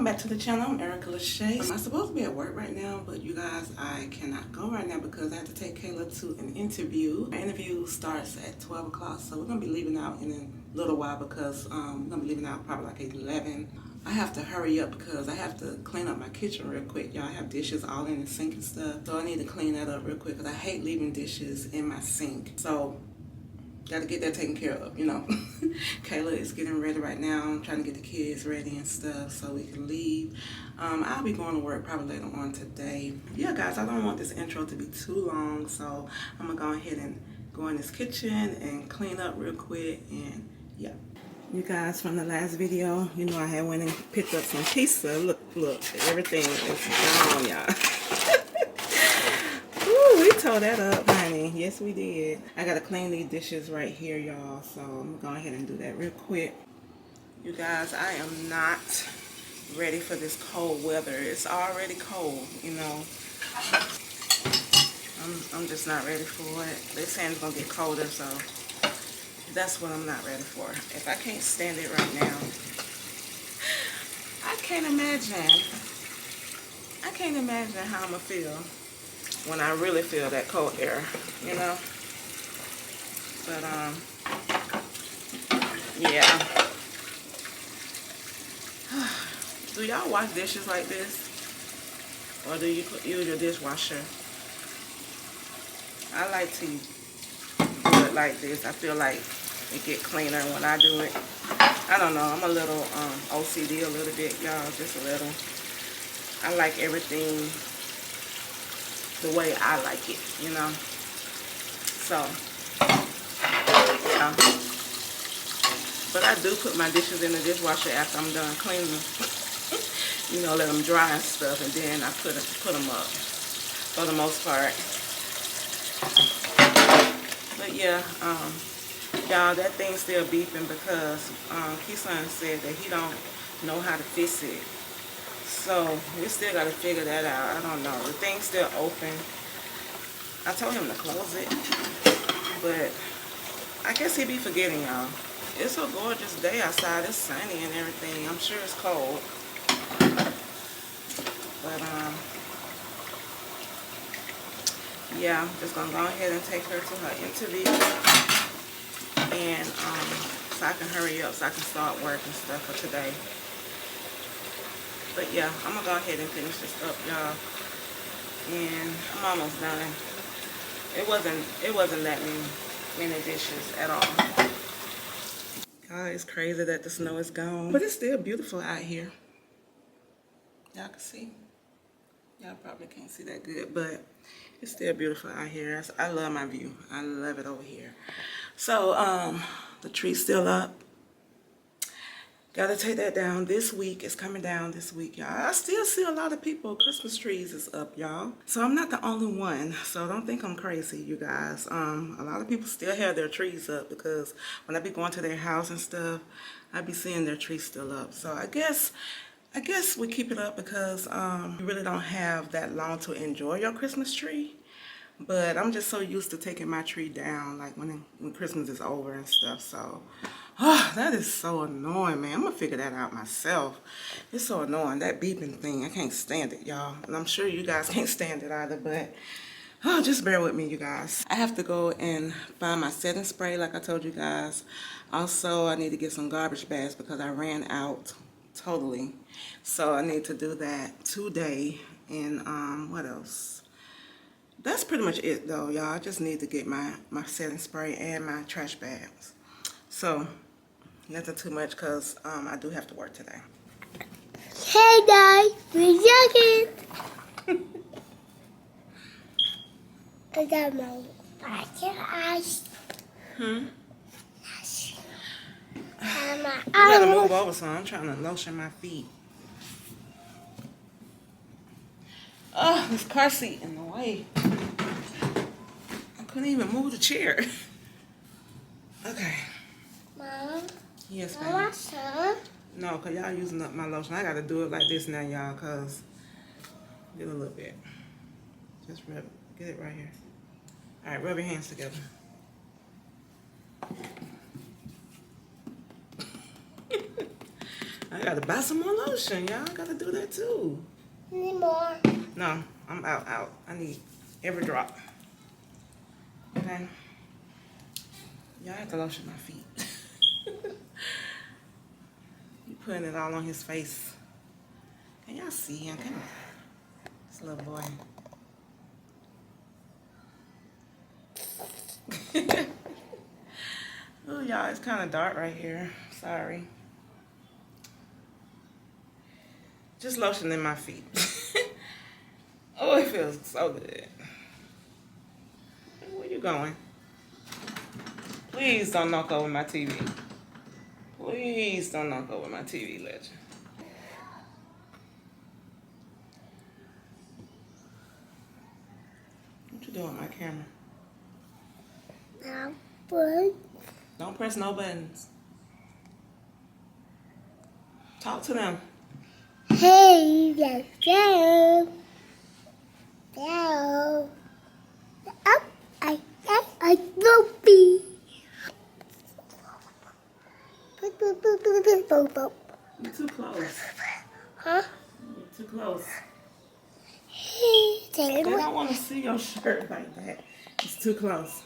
back to the channel. I'm Erica LaChe. I'm supposed to be at work right now, but you guys, I cannot go right now because I have to take Kayla to an interview. Our interview starts at 12 o'clock, so we're going to be leaving out in a little while because we're going to be leaving out probably like 11. I have to hurry up because I have to clean up my kitchen real quick. Y'all, I have dishes all in the sink and stuff, so I need to clean that up real quick because I hate leaving dishes in my sink. So got to get that taken care of, you know. Kayla is getting ready right now. I'm trying to get the kids ready and stuff so we can leave. I'll be going to work probably later on today. Yeah, guys, I don't want this intro to be too long, so I'm going to go ahead and go in this kitchen and clean up real quick, and yeah. You guys, from the last video, you know I had went and picked up some pizza. Look, everything is gone, y'all. We tore that up, honey. Yes, we did. I gotta clean these dishes right here, y'all. So I'm gonna go ahead and do that real quick. You guys, I am not ready for this cold weather. It's already cold, you know. I'm just not ready for it. They're saying it's gonna get colder, so that's what I'm not ready for. If I can't stand it right now, I can't imagine how I'm gonna feel when I really feel that cold air, you know. But yeah. Do y'all wash dishes like this, or do you use your dishwasher? I like to do it like this. I feel like it get cleaner when I do it. I don't know. I'm a little OCD a little bit, y'all, just a little. I like everything the way I like it, you know. So, yeah. But I do put my dishes in the dishwasher after I'm done cleaning them. You know, let them dry and stuff, and then I put them up for the most part. But yeah, y'all, that thing's still beeping because Keeson said that he don't know how to fix it. So we still got to figure that out. I don't know. The thing's still open. I told him to close it, but I guess he be forgetting, y'all. It's a gorgeous day outside. It's sunny and everything. I'm sure it's cold. But yeah, I'm just gonna go ahead and take her to her interview, and so I can hurry up so I can start work and stuff for today. But yeah, I'm gonna go ahead and finish this up, y'all, and I'm almost done. It wasn't that many dishes at all. God, it's crazy that the snow is gone, but it's still beautiful out here. Y'all can see. Y'all probably can't see that good, but it's still beautiful out here. I love my view. I love it over here. So the tree's still up. Gotta take that down this week. It's coming down this week, y'all. I still see a lot of people. Christmas trees is up, y'all. So I'm not the only one. So don't think I'm crazy, you guys. A lot of people still have their trees up because when I be going to their house and stuff, I be seeing their trees still up. So I guess we keep it up because you really don't have that long to enjoy your Christmas tree. But I'm just so used to taking my tree down, like when Christmas is over and stuff. So, that is so annoying, man. I'm going to figure that out myself. It's so annoying, that beeping thing. I can't stand it, y'all. And I'm sure you guys can't stand it either, but just bear with me, you guys. I have to go and find my setting spray, like I told you guys. Also, I need to get some garbage bags because I ran out totally. So I need to do that today. And what else? That's pretty much it, though, y'all. I just need to get my setting spray and my trash bags. So, nothing too much because I do have to work today. Hey, guys. We're jogging. I got my eyes. You gotta move over, son. I'm trying to lotion my feet. Oh, this car seat in the way. I couldn't even move the chair. Okay. Mom. Yes, I baby. want some. No, because y'all using up my lotion. I got to do it like this now, y'all, because get a little bit. Just rub it. Get it right here. All right, rub your hands together. I gotta buy some more lotion, y'all. Gotta do that too. Need more. No, I'm out. I need every drop. Okay. Y'all have to lotion my feet. You putting it all on his face. Can y'all see him? Come on. This little boy. Oh, y'all, it's kind of dark right here. Sorry. Just lotioning my feet. Oh, it feels so good. Where you going? Please don't knock over my TV. Please don't knock over my TV, Legend. What you doing with my camera? Now, put. Don't press no buttons. Talk to them. Hey, let's go. Go. Up, I loopy. You're too close. Huh? You're too close. Hey, They don't want to see your shirt like that. It's too close.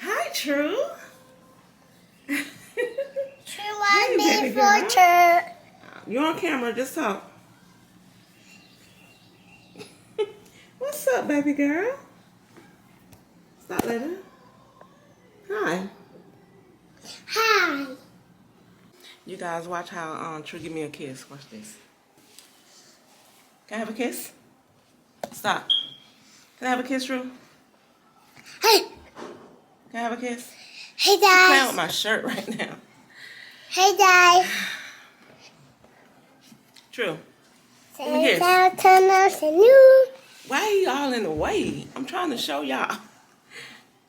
Hi, True. True, baby me girl. for church. You're on camera. Just talk. What's up, baby girl? Stop letting. Hi. Hi. You guys watch how True give me a kiss. Watch this. Can I have a kiss? Stop. Can I have a kiss, True? Hey. Can I have a kiss? Hey, I'm playing guys. with my shirt right now. Hey, guys. True. Give me a kiss. Why are you all in the way? I'm trying to show y'all.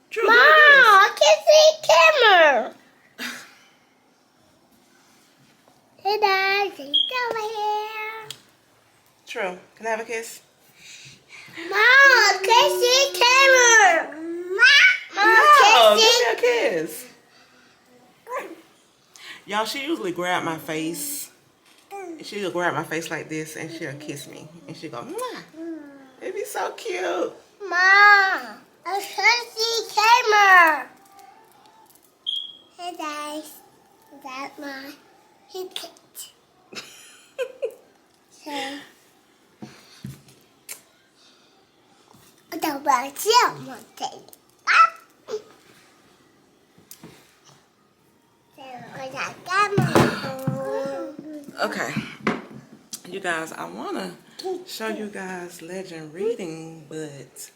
True, Mom, give me I can see camera. Hey, guys. It's over here. a kiss. True. Can I have a kiss? Mom, I can see camera. Mom, No, I can give me a kiss. Y'all, she usually grab my face. She'll grab my face like this and she'll kiss me. And she'll go, mwah. It'd be so cute. Mom, I can see camera. Hey, guys. That's my hit. So, don't want to Okay. You guys, I want to show you guys Legend reading, but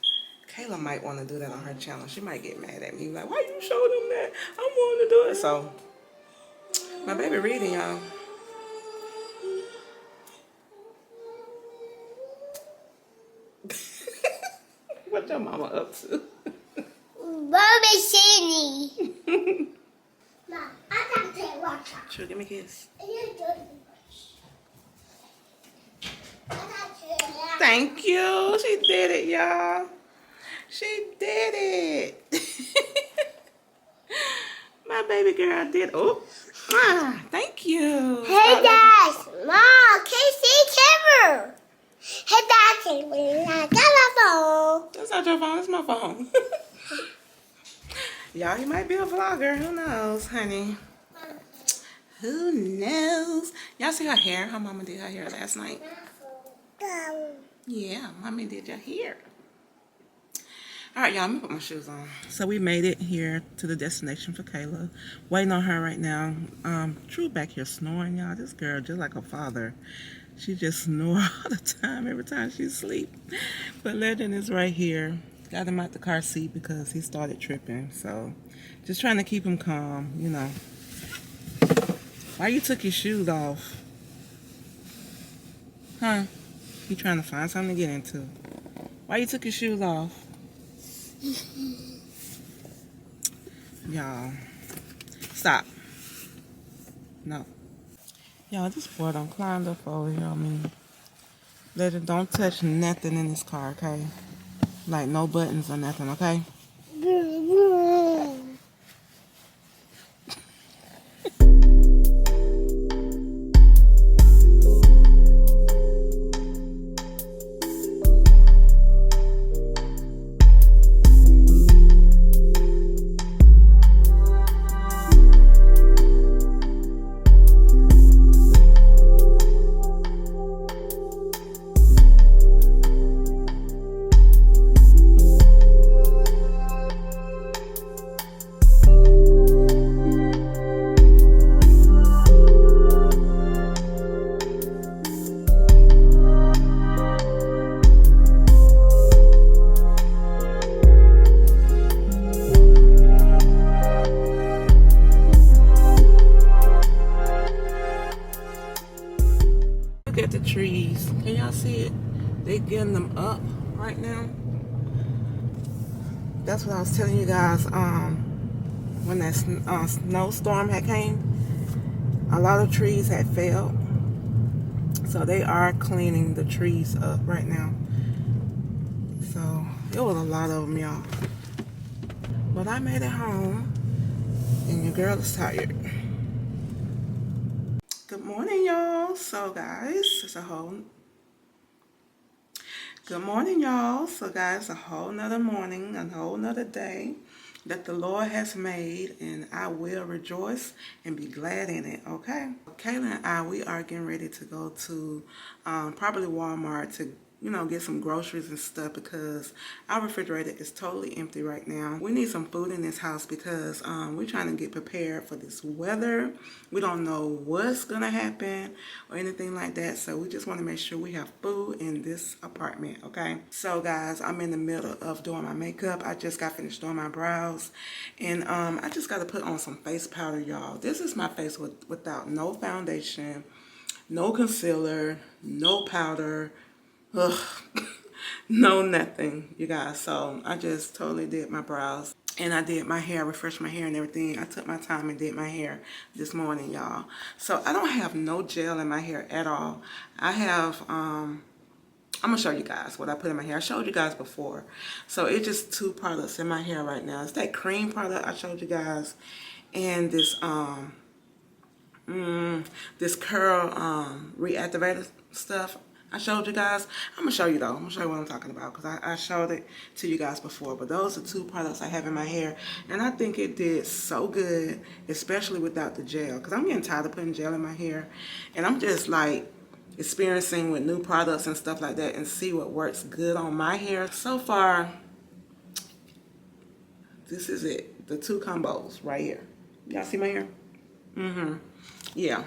Kayla might want to do that on her channel. She might get mad at me. Like, why you showing them that? I want to do it. So, my baby reading, y'all. What your mama up to? Bobby Sydney. Mom, I got to watch out. Sure, give me a kiss. Thank you. She did it, y'all. She did it. My baby girl did. Oh, thank you. Hey guys, Mom, can you see camera? Hey guys, I got my phone. That's not your phone. It's my phone. Y'all, he might be a vlogger. Who knows, honey? Who knows? Y'all see her hair? Her mama did her hair last night. Yeah, mommy did your hair. All right, y'all, I'm gonna put my shoes on. So we made it here to the destination for Kayla. Waiting on her right now. True back here snoring, y'all. This girl, just like her father, she just snore all the time, every time she sleep. But Legend is right here. Got him out the car seat because he started tripping. So just trying to keep him calm, you know. Why you took your shoes off? Huh? You trying to find something to get into. Why you took your shoes off? Y'all. Stop. No. Y'all, this boy done climbed up over here on me. Legend, don't touch nothing in this car, okay? Like no buttons or nothing, okay? see it? They getting them up right now. That's what I was telling you guys. When that snowstorm had came, a lot of trees had fell. So they are cleaning the trees up right now. So it was a lot of them, y'all. But I made it home, and your girl is tired. Good morning, y'all. So guys, it's a whole good morning, y'all. So guys, a whole nother morning, a whole nother day that the Lord has made, and I will rejoice and be glad in it. Okay, Kayla and I, we are getting ready to go to probably Walmart to get some groceries and stuff, because our refrigerator is totally empty right now. We need some food in this house because we're trying to get prepared for this weather. We don't know what's gonna happen or anything like that, so we just want to make sure we have food in this apartment. Okay, so guys, I'm in the middle of doing my makeup. I just got finished doing my brows, and I just got to put on some face powder, y'all. This is my face without no foundation, no concealer, no powder. Ugh. No nothing, you guys. So I just totally did my brows, and I did my hair, refreshed my hair and everything. I took my time and did my hair this morning, y'all. So I don't have no gel in my hair at all. I have I'm gonna show you guys what I put in my hair. I showed you guys before. So it's just two products in my hair right now. It's that cream product I showed you guys, and this this curl reactivator stuff I showed you guys. I'm gonna show you though. I'm gonna show you what I'm talking about, because I showed it to you guys before. But those are two products I have in my hair, and I think it did so good, especially without the gel, because I'm getting tired of putting gel in my hair, and I'm just like experiencing with new products and stuff like that and see what works good on my hair. So far, this is it. The two combos right here. Y'all see my hair? Yeah.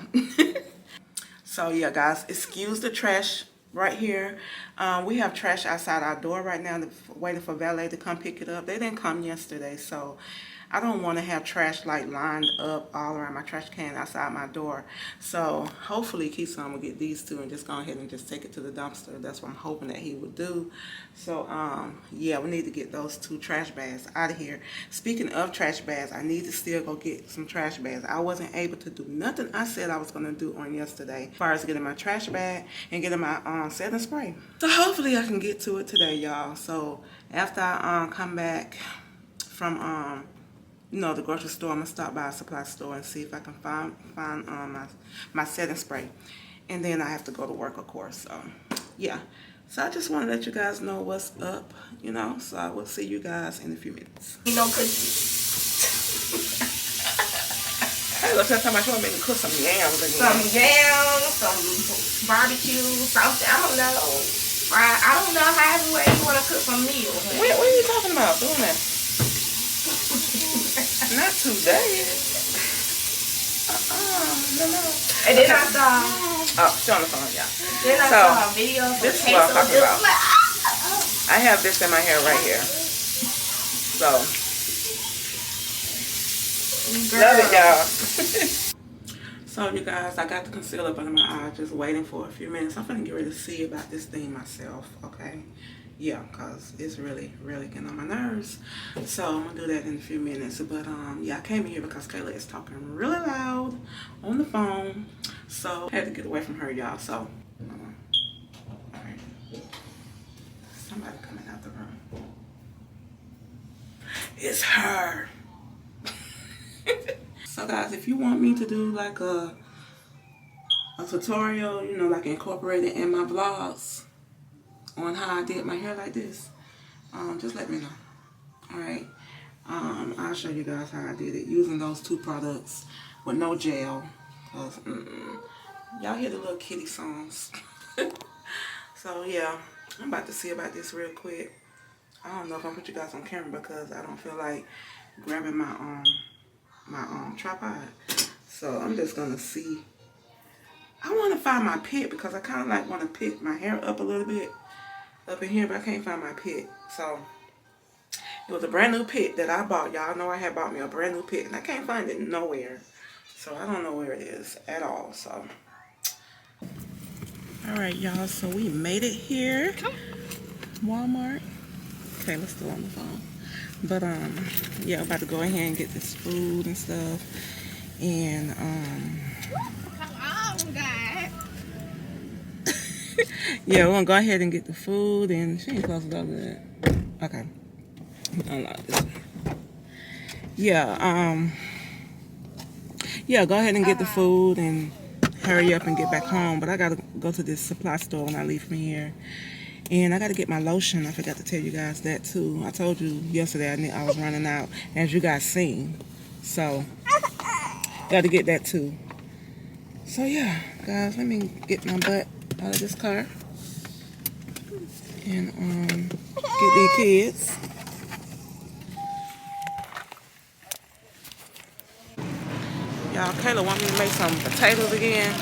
So yeah, guys, excuse the trash right here. We have trash outside our door right now, waiting for valet to come pick it up. They didn't come yesterday, so I don't want to have trash like lined up all around my trash can outside my door. So hopefully Keeson will get these two and just go ahead and just take it to the dumpster. That's what I'm hoping that he would do. So yeah, we need to get those two trash bags out of here. Speaking of trash bags, I need to still go get some trash bags. I wasn't able to do nothing I said I was going to do on yesterday, as far as getting my trash bag and getting my setting spray. So hopefully I can get to it today, y'all. So after I come back from the grocery store, I'm gonna stop by a supply store and see if I can find my setting spray, and then I have to go to work, of course. So yeah, so I just want to let you guys know what's up, so I will see you guys in a few minutes. Hey, look, that's how much you want me to cook some yams again. Some yams, some barbecue, something, I don't know. I don't know, however way you want to cook some meals. What are you talking about doing that? Not today. No. And then I saw. Oh, she's on the phone, y'all. Then I saw a video of this is what I'm talking about. I have this in my hair right here. So, love it, y'all. So, you guys, I got the concealer up under my eye, just waiting for a few minutes. I'm gonna get ready to see about this thing myself, okay? Yeah, because it's really, really getting on my nerves. So I'm going to do that in a few minutes. But, yeah, I came in here because Kayla is talking really loud on the phone. So I had to get away from her, y'all. So, all right. Somebody coming out the room. It's her. So, guys, if you want me to do, like, a tutorial, like incorporate it in my vlogs on how I did my hair like this, just let me know. Alright, I'll show you guys how I did it using those two products with no gel, because y'all hear the little kitty songs. So yeah, I'm about to see about this real quick. I don't know if I'm gonna put you guys on camera because I don't feel like grabbing my tripod. So I'm just gonna see. I want to find my pit because I kind of like want to pick my hair up a little bit up in here, but I can't find my pit. So it was a brand new pit that I bought. Y'all know I had bought me a brand new pit, and I can't find it nowhere. So I don't know where it is at all. So All right, y'all. So we made it here. Walmart. Okay, let's still on the phone. But yeah, I'm about to go ahead and get this food and stuff. And yeah, we're gonna go ahead and get the food. And she ain't close it up good. Okay. Unlock this. Yeah, yeah, go ahead and get the food and hurry up and get back home. But I gotta go to this supply store when I leave from here. And I gotta get my lotion. I forgot to tell you guys that too. I told you yesterday I was running out, as you guys seen. So, gotta get that too. So yeah, guys, let me get my butt out of this car. And get these kids. Y'all, Kayla want me to make some potatoes again.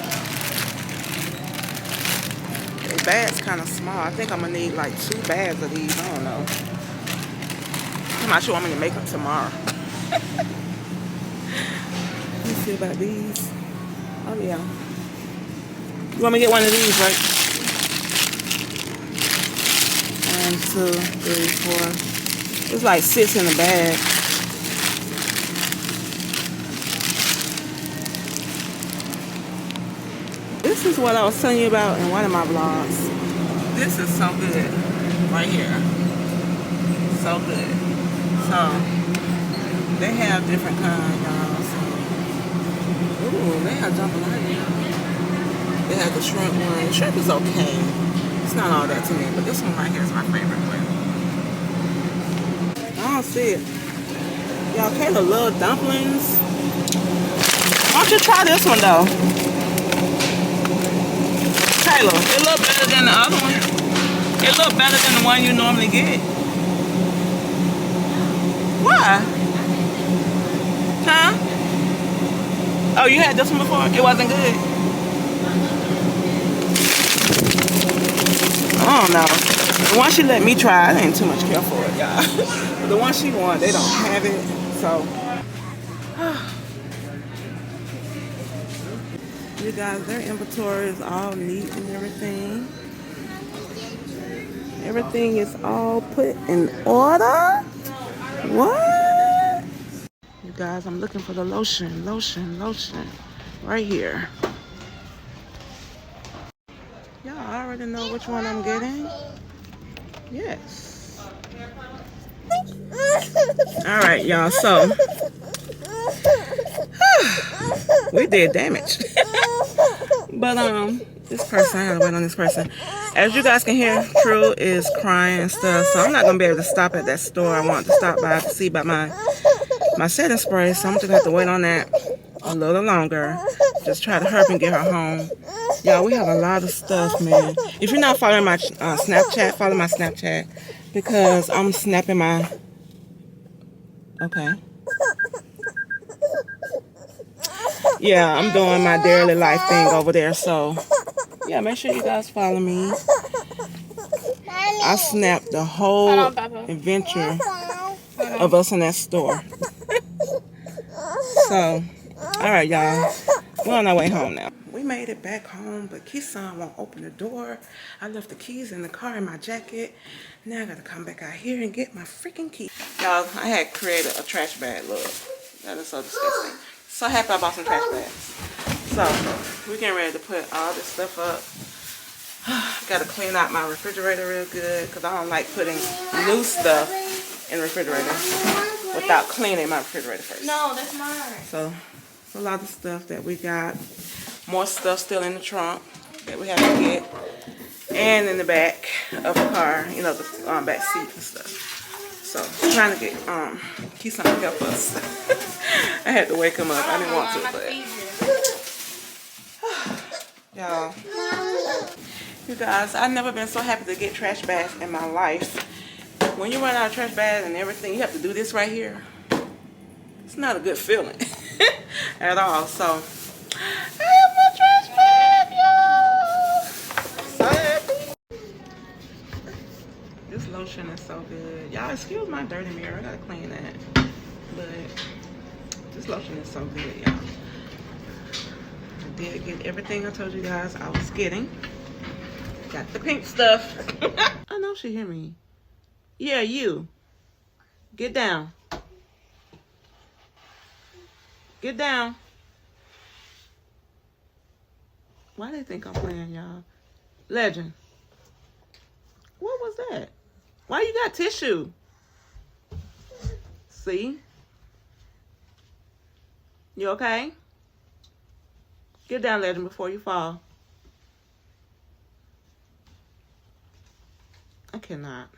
The bag's kind of small. I think I'm gonna need like 2 bags of these. I don't know. I'm not sure want me to make them tomorrow. Let me see about these. Oh yeah. You want me to get one of these, right? 1, 2, 3, 4. It's like 6 in the bag. This is what I was telling you about in one of my vlogs. This is so good right here. So good. So they have different kinds, y'all. So, ooh, they have jambalaya. They have the shrimp one. The shrimp is okay. It's not all that to me, but this one right here is my favorite one. I don't see it. Y'all, Kayla love dumplings. Why don't you try this one though? Kayla, it look better than the other one. It look better than the one you normally get. Why? Huh? Oh, you had this one before? It wasn't good? I don't know. The one she let me try, I ain't too much care for it, y'all. The one she wanted, they don't have it, so. You guys, their inventory is all neat and everything. Everything is all put in order. What? You guys, I'm looking for the lotion. Right here. Y'all already know which one I'm getting. Yes. All right, y'all, so we did damage. But this person, I gotta wait on this person. As you guys can hear, True is crying and stuff, so I'm not gonna be able to stop at that store I want to stop by to see about my setting spray, so I'm just gonna have to wait on that a little longer. Just try to hurry up and get her home. Y'all, we have a lot of stuff, man. If you're not following my Snapchat, follow my Snapchat, because I'm snapping my... Okay. Yeah, I'm doing my daily life thing over there, so yeah, make sure you guys follow me. I snapped the whole adventure of us in that store. So, alright, y'all, we're on our way home now. We made it back home, but Kisan won't open the door. I left the keys in the car in my jacket. Now I gotta come back out here and get my freaking keys. Y'all, I had created a trash bag. Look, that is so disgusting. So happy I bought some trash bags. So, we're getting ready to put all this stuff up. Gotta clean out my refrigerator real good, because I don't like putting new stuff in the refrigerator without cleaning my refrigerator first. No, that's mine. So, a lot of stuff that we got. More stuff still in the trunk that we have to get. And in the back of the car, you know, the back seat and stuff. So, trying to get Keeson to help us. I had to wake him up. I didn't want to, but y'all, you guys, I've never been so happy to get trash bags in my life. When you run out of trash bags and everything, you have to do this right here. It's not a good feeling at all. So, I have my trash bag, y'all. So happy. This lotion is so good. Y'all, excuse my dirty mirror. I gotta clean that. But this lotion is so good, y'all. I did get everything I told you guys I was getting. Got the pink stuff. I know she hear me. Yeah, you. Get down. Get down. Why they think I'm playing, y'all? Legend. What was that? Why you got tissue? See? You okay? Get down, Legend, before you fall. I cannot.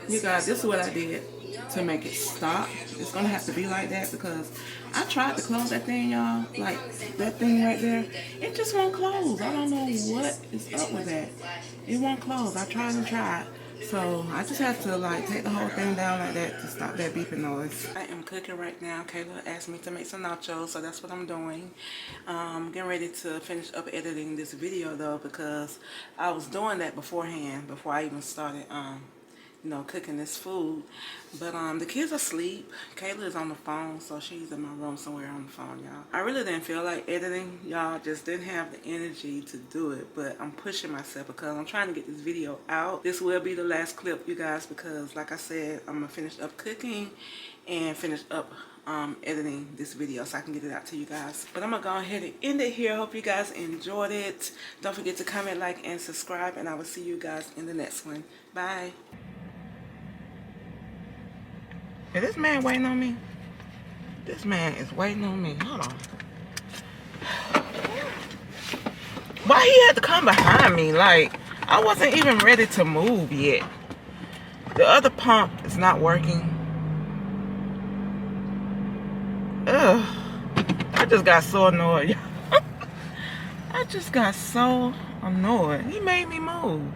You guys, this is what I did to make it stop. It's gonna have to be like that because I tried to close that thing, y'all. Like that thing right there. It just won't close. I don't know what is up with that. It won't close. I tried and tried. So I just have to like take the whole thing down like that to stop that beeping noise. I am cooking right now. Kayla asked me to make some nachos, so that's what I'm doing. Getting ready to finish up editing this video though because I was doing that beforehand before I even started you know, cooking this food. But the kids are asleep. Kayla is on the phone, so she's in my room somewhere on the phone, y'all. I really didn't feel like editing, y'all. Just didn't have the energy to do it. But I'm pushing myself because I'm trying to get this video out. This will be the last clip, you guys, because like I said, I'm gonna finish up cooking and finish up editing this video so I can get it out to you guys. But I'm gonna go ahead and end it here. Hope you guys enjoyed it. Don't forget to comment, like, and subscribe, and I will see you guys in the next one. Bye. Is this man waiting on me? This man is waiting on me. Hold on. Why he had to come behind me? Like, I wasn't even ready to move yet. The other pump is not working. Ugh. I just got so annoyed. I just got so annoyed. He made me move.